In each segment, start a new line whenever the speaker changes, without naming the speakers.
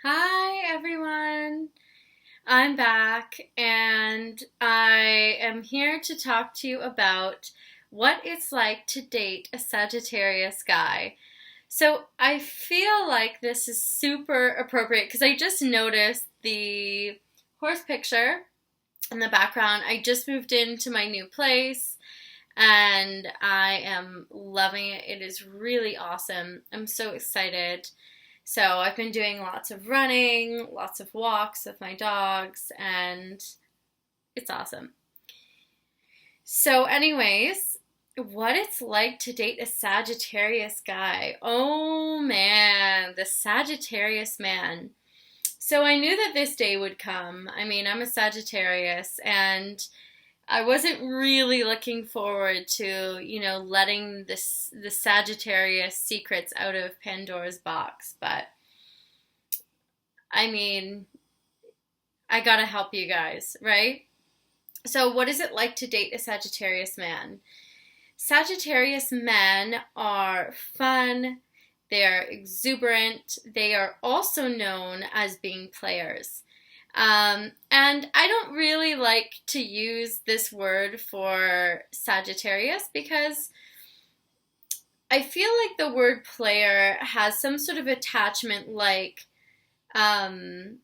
Hi everyone, I'm back and I am here to talk to you about what it's like to date a Sagittarius guy. So I feel like this is super appropriate because I just noticed the horse picture in the background. I just moved into my new place and I am loving it. It is really awesome. I'm so excited. So I've been doing lots of running, lots of walks with my dogs, and it's awesome. So, anyways, what it's like to date a Sagittarius guy. Oh man, the Sagittarius man. So I knew that this day would come. I mean, I'm a Sagittarius, and I wasn't really looking forward to, letting the Sagittarius secrets out of Pandora's box, but I mean, I gotta help you guys, right? So, what is it like to date a Sagittarius man? Sagittarius men are fun, they are exuberant, they are also known as being players. And I don't really like to use this word for Sagittarius because I feel like the word player has some sort of attachment um,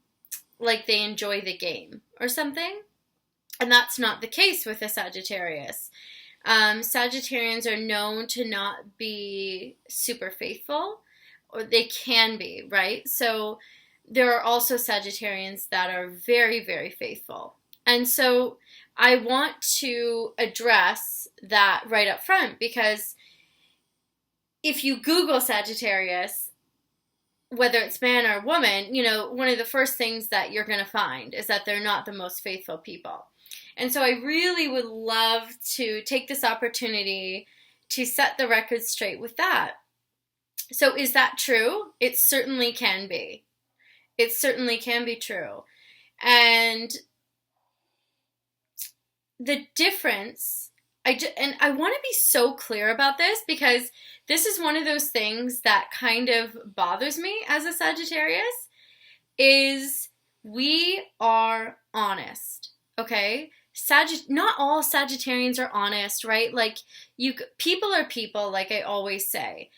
like they enjoy the game or something. And that's not the case with a Sagittarius. Sagittarians are known to not be super faithful, or they can be, right? So there are also Sagittarians that are very, very faithful. And so I want to address that right up front because if you Google Sagittarius, whether it's man or woman, one of the first things that you're going to find is that they're not the most faithful people. And so I really would love to take this opportunity to set the record straight with that. So is that true? It certainly can be. It certainly can be true. And the difference, and I want to be so clear about this because this is one of those things that kind of bothers me as a Sagittarius is we are honest, okay? Not all Sagittarians are honest, right? Like people are people, like I always say.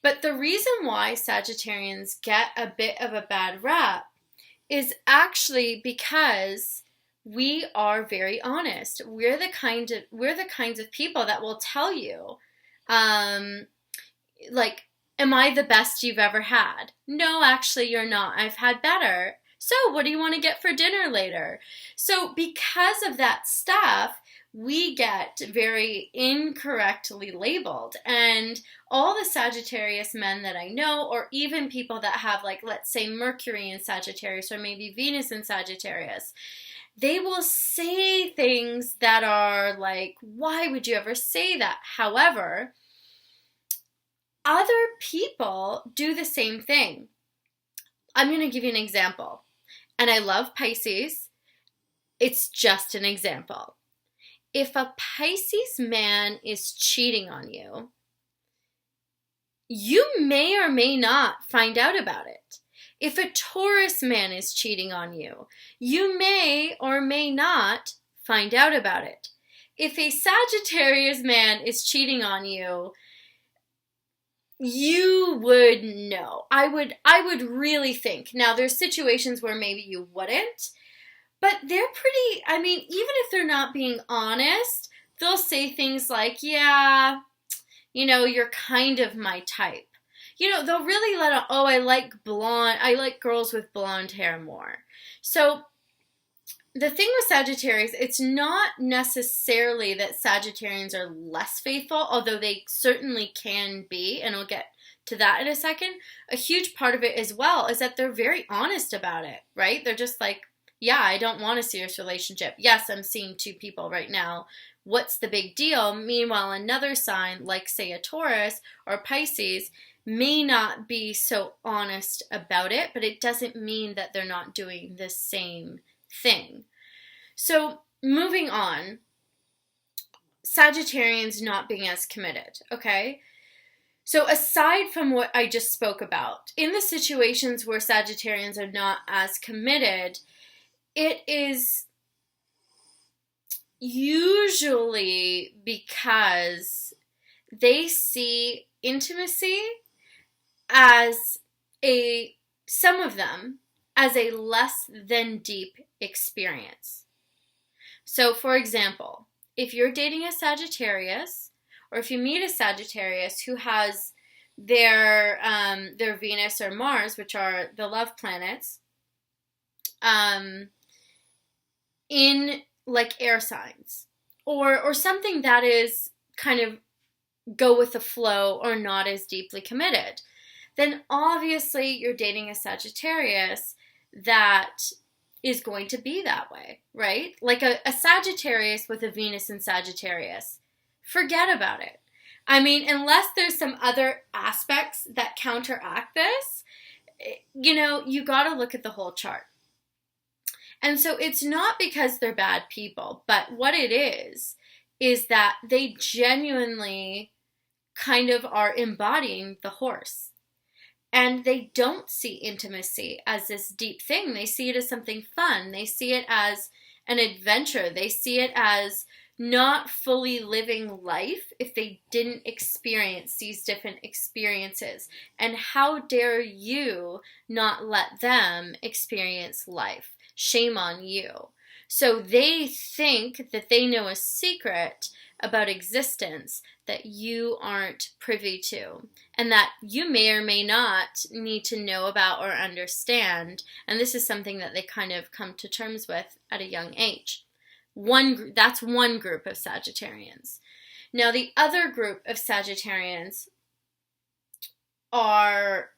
But the reason why Sagittarians get a bit of a bad rap is actually because we are very honest. We're the kinds of people that will tell you, um, like, am I the best you've ever had? No, actually, you're not. I've had better. So, what do you want to get for dinner later? So, because of that stuff, we get very incorrectly labeled. And all the Sagittarius men that I know, or even people that have, like, let's say Mercury in Sagittarius or maybe Venus in Sagittarius, they will say things that are like, why would you ever say that? However, other people do the same thing. I'm going to give you an example. And I love Pisces. It's just an example. If a Pisces man is cheating on you, you may or may not find out about it. If a Taurus man is cheating on you, you may or may not find out about it. If a Sagittarius man is cheating on you, you would know. I would really think. Now there's situations where maybe you wouldn't, but they're pretty, I mean, even if they're not being honest, they'll say things like, yeah, you're kind of my type. They'll really let out, oh, I like girls with blonde hair more. So the thing with Sagittarius, it's not necessarily that Sagittarians are less faithful, although they certainly can be, and I'll get to that in a second. A huge part of it as well is that they're very honest about it, right? They're just like, yeah, I don't want a serious relationship. Yes, I'm seeing two people right now. What's the big deal? Meanwhile, another sign, like say a Taurus or Pisces, may not be so honest about it, but it doesn't mean that they're not doing the same thing. So moving on, Sagittarians not being as committed, okay? So aside from what I just spoke about, in the situations where Sagittarians are not as committed, it is usually because they see intimacy as some of them, as a less than deep experience. So, for example, if you're dating a Sagittarius, or if you meet a Sagittarius who has their Venus or Mars, which are the love planets, in like air signs, or something that is kind of go with the flow or not as deeply committed, then obviously you're dating a Sagittarius that is going to be that way, right? Like a Sagittarius with a Venus in Sagittarius, forget about it. I mean, unless there's some other aspects that counteract this, you got to look at the whole chart. And so it's not because they're bad people, but what it is that they genuinely kind of are embodying the horse. And they don't see intimacy as this deep thing. They see it as something fun. They see it as an adventure. They see it as not fully living life if they didn't experience these different experiences. And how dare you not let them experience life? Shame on you. So they think that they know a secret about existence that you aren't privy to, and that you may or may not need to know about or understand. And this is something that they kind of come to terms with at a young age. That's one group of Sagittarians. Now, the other group of Sagittarians are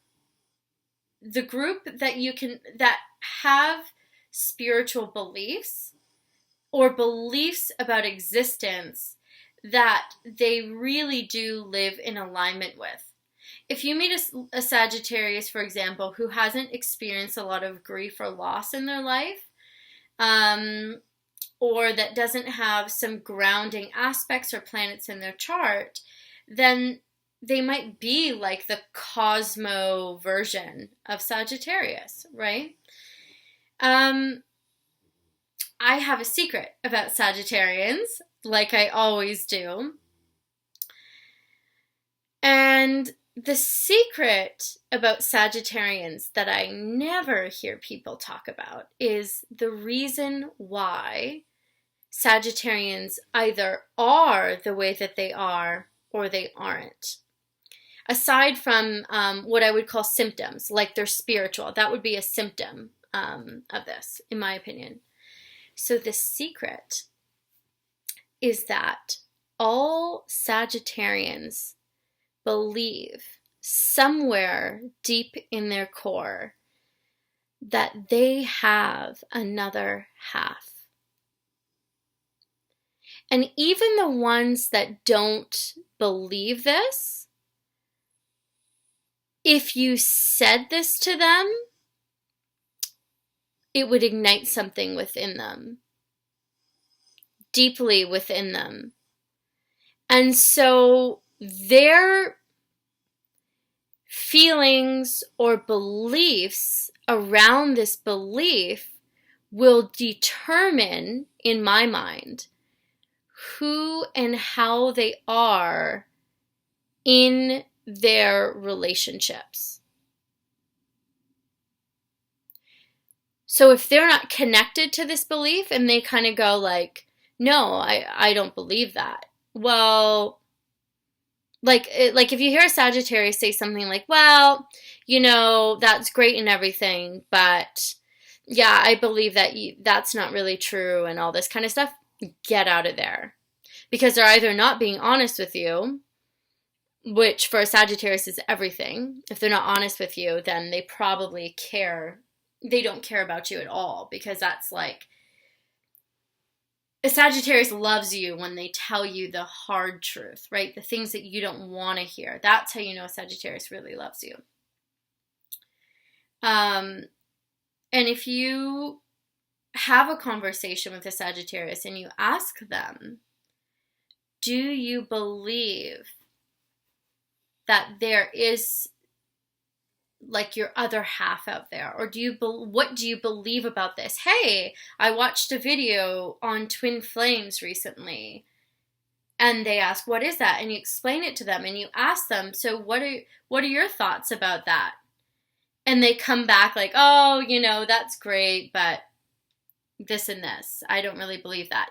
the group that have spiritual beliefs or beliefs about existence that they really do live in alignment with. If you meet a Sagittarius, for example, who hasn't experienced a lot of grief or loss in their life, or that doesn't have some grounding aspects or planets in their chart, then they might be like the Cosmo version of Sagittarius, right? I have a secret about Sagittarians, like I always do. And the secret about Sagittarians that I never hear people talk about is the reason why Sagittarians either are the way that they are or they aren't. Aside from what I would call symptoms, like they're spiritual, that would be a symptom of this, in my opinion. So the secret is that all Sagittarians believe somewhere deep in their core that they have another half. And even the ones that don't believe this, if you said this to them, it would ignite something within them, deeply within them. And so their feelings or beliefs around this belief will determine, in my mind, who and how they are in their relationships. So if they're not connected to this belief and they kind of go like, no, I don't believe that. Well, like if you hear a Sagittarius say something like, well, that's great and everything, but yeah, I believe that that's not really true and all this kind of stuff, get out of there. Because they're either not being honest with you, which for a Sagittarius is everything. If they're not honest with you, then they probably they don't care about you at all, because that's like, a Sagittarius loves you when they tell you the hard truth, right? The things that you don't want to hear. That's how you know a Sagittarius really loves you. And if you have a conversation with a Sagittarius and you ask them, do you believe that there is like your other half out there? Or what do you believe about this? Hey, I watched a video on twin flames recently, and they ask, what is that? And you explain it to them, and you ask them, so what are your thoughts about that? And they come back like, oh, that's great, but this and this, I don't really believe that.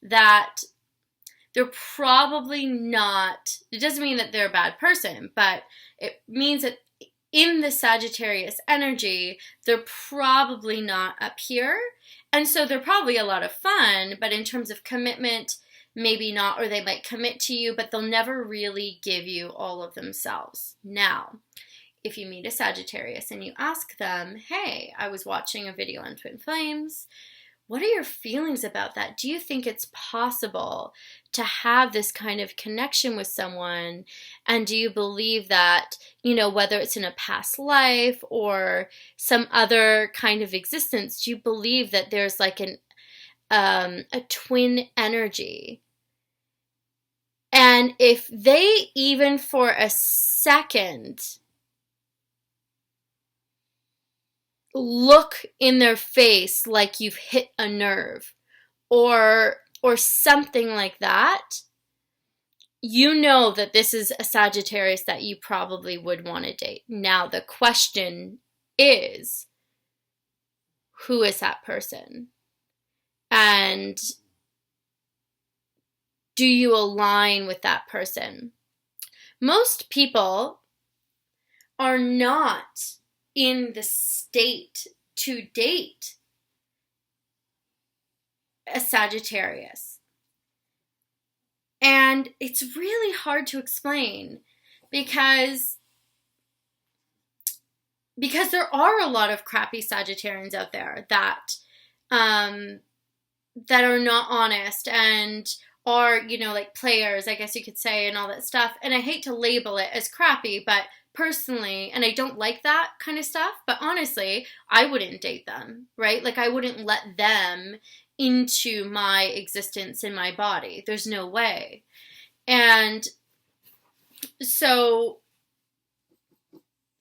That they're probably not, it doesn't mean that they're a bad person, but it means that in the Sagittarius energy, they're probably not up here. And so they're probably a lot of fun, but in terms of commitment, maybe not, or they might commit to you, but they'll never really give you all of themselves. Now, if you meet a Sagittarius and you ask them, hey, I was watching a video on twin flames, what are your feelings about that? Do you think it's possible to have this kind of connection with someone? And do you believe that, whether it's in a past life or some other kind of existence, do you believe that there's like a twin energy? And if they even for a second look in their face like you've hit a nerve or something like that, you know that this is a Sagittarius that you probably would want to date. Now the question is, who is that person? And do you align with that person? Most people are not in the state to date a Sagittarius. And it's really hard to explain because there are a lot of crappy Sagittarians out there that are not honest and are, like players, I guess you could say, and all that stuff. And I hate to label it as crappy, but personally, and I don't like that kind of stuff, but honestly, I wouldn't date them, right? Like I wouldn't let them into my existence in my body. There's no way. And so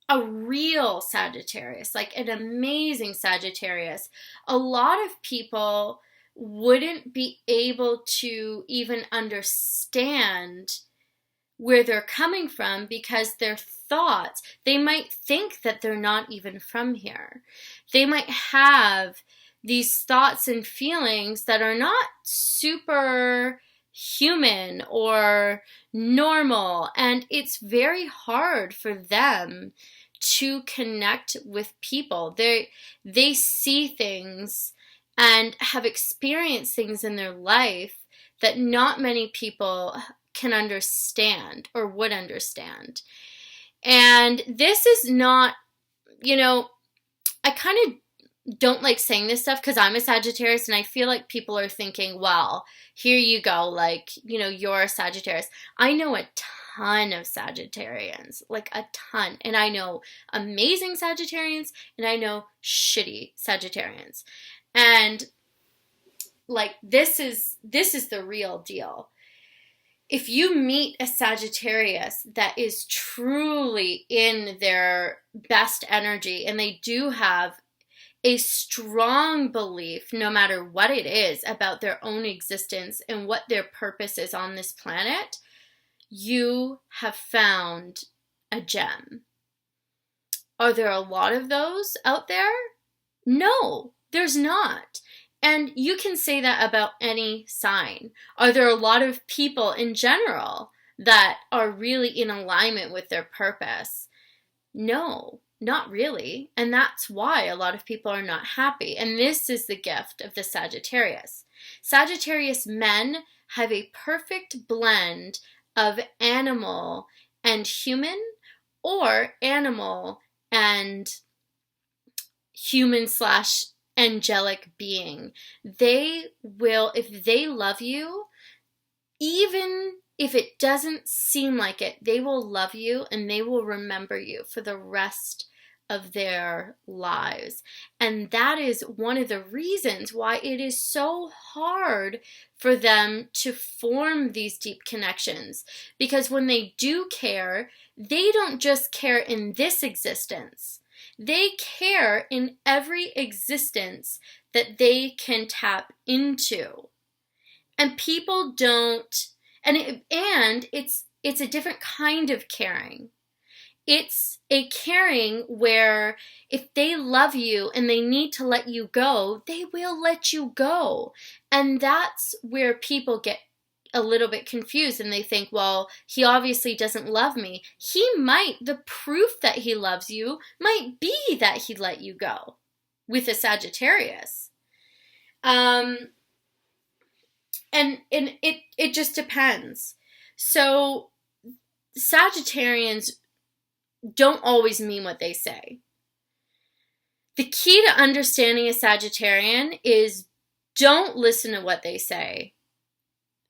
a real Sagittarius, like an amazing Sagittarius, a lot of people wouldn't be able to even understand where they're coming from because their thoughts, they might think that they're not even from here. They might have these thoughts and feelings that are not super human or normal, and it's very hard for them to connect with people. They see things and have experienced things in their life that not many people can understand or would understand. And this is not, I kind of don't like saying this stuff because I'm a Sagittarius and I feel like people are thinking, well, here you go, like, you're a Sagittarius. I know a ton of Sagittarians, like a ton. And I know amazing Sagittarians and I know shitty Sagittarians. And like, this is the real deal. If you meet a Sagittarius that is truly in their best energy and they do have a strong belief, no matter what it is, about their own existence and what their purpose is on this planet, you have found a gem. Are there a lot of those out there? No, there's not. And you can say that about any sign. Are there a lot of people in general that are really in alignment with their purpose? No, not really. And that's why a lot of people are not happy. And this is the gift of the Sagittarius. Sagittarius men have a perfect blend of animal and human, or animal and human slash angelic being. They will, if they love you, even if it doesn't seem like it, they will love you and they will remember you for the rest of their lives. And that is one of the reasons why it is so hard for them to form these deep connections. Because when they do care, they don't just care in this existence. They care in every existence that they can tap into. And people don't, it's a different kind of caring. It's a caring where if they love you and they need to let you go, they will let you go. And that's where people get a little bit confused and they think, well, he obviously doesn't love me. The proof that he loves you might be that he let you go with a Sagittarius. And it just depends. So Sagittarians don't always mean what they say. The key to understanding a Sagittarian is don't listen to what they say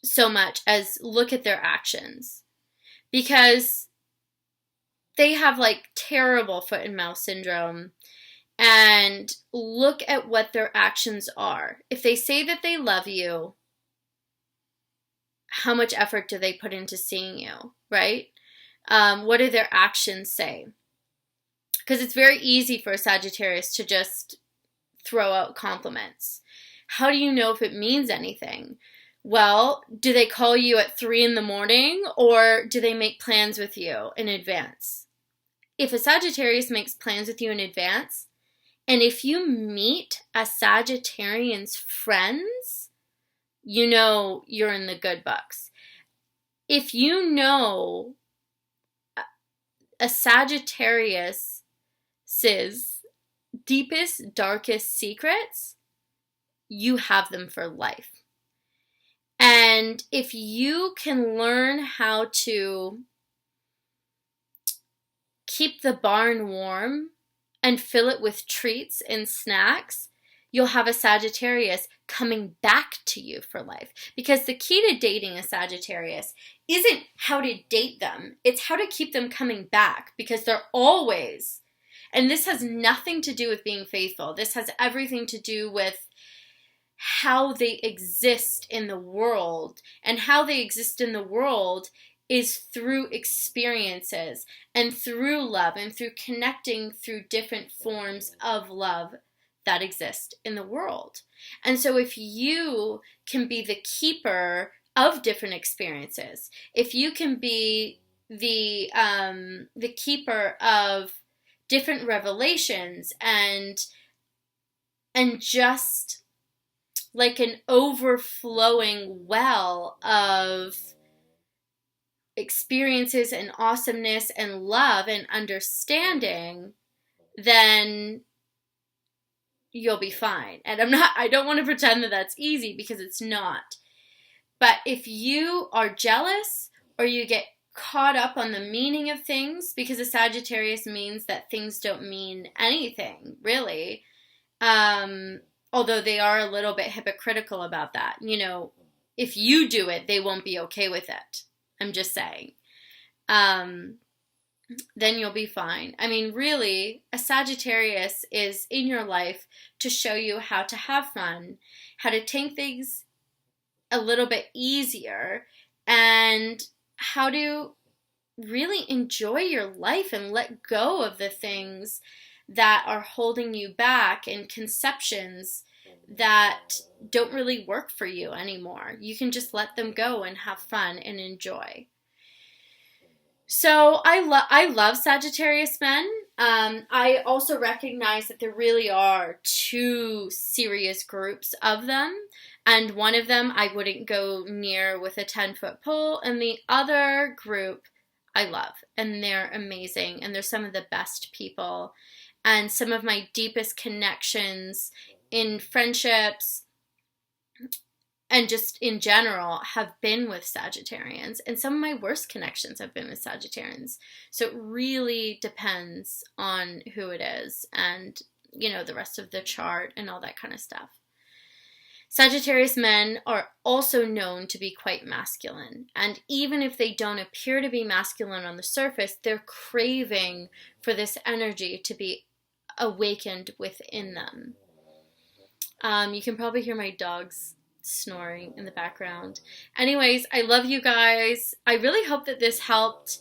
so much as look at their actions. Because they have like terrible foot and mouth syndrome, and look at what their actions are. If they say that they love you, how much effort do they put into seeing you, right? What do their actions say? Because it's very easy for a Sagittarius to just throw out compliments. How do you know if it means anything? Well, do they call you at 3 a.m, or do they make plans with you in advance? If a Sagittarius makes plans with you in advance, and if you meet a Sagittarian's friends, you know you're in the good books. If you know a Sagittarius's deepest, darkest secrets, you have them for life. And if you can learn how to keep the barn warm and fill it with treats and snacks, you'll have a Sagittarius coming back to you for life. Because the key to dating a Sagittarius isn't how to date them, it's how to keep them coming back, because they're always, and this has nothing to do with being faithful, this has everything to do with how they exist in the world. And how they exist in the world is through experiences and through love and through connecting through different forms of love that exist in the world. And so if you can be the keeper of different experiences, if you can be the keeper of different revelations and just like an overflowing well of experiences and awesomeness and love and understanding, then you'll be fine. And I don't want to pretend that that's easy, because it's not. But if you are jealous or you get caught up on the meaning of things, because a Sagittarius means that things don't mean anything, really, although they are a little bit hypocritical about that. You know, if you do it, they won't be okay with it. I'm just saying. Then you'll be fine. I mean, really, a Sagittarius is in your life to show you how to have fun, how to take things a little bit easier, and how to really enjoy your life and let go of the things that are holding you back and conceptions that don't really work for you anymore. You can just let them go and have fun and enjoy. So I love Sagittarius men. I also recognize that there really are two serious groups of them. And one of them I wouldn't go near with a 10-foot pole. And the other group I love. And they're amazing. And they're some of the best people. And some of my deepest connections in friendships and just in general have been with Sagittarians. And some of my worst connections have been with Sagittarians. So it really depends on who it is and, you know, the rest of the chart and all that kind of stuff. Sagittarius men are also known to be quite masculine. And even if they don't appear to be masculine on the surface, they're craving for this energy to be awakened within them. You can probably hear my dogs snoring in the background. Anyways, I love you guys. I really hope that this helped.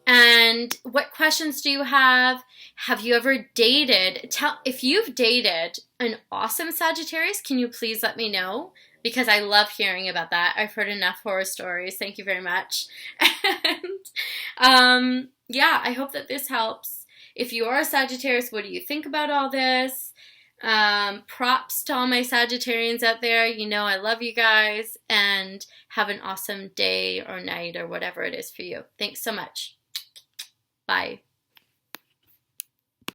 And what questions do you have? Have you ever dated? If you've dated an awesome Sagittarius, can you please let me know? Because I love hearing about that. I've heard enough horror stories. Thank you very much. And yeah, I hope that this helps. If you are a Sagittarius, what do you think about all this? Props to all my Sagittarians out there. You know I love you guys. And have an awesome day or night or whatever it is for you. Thanks so much. Bye.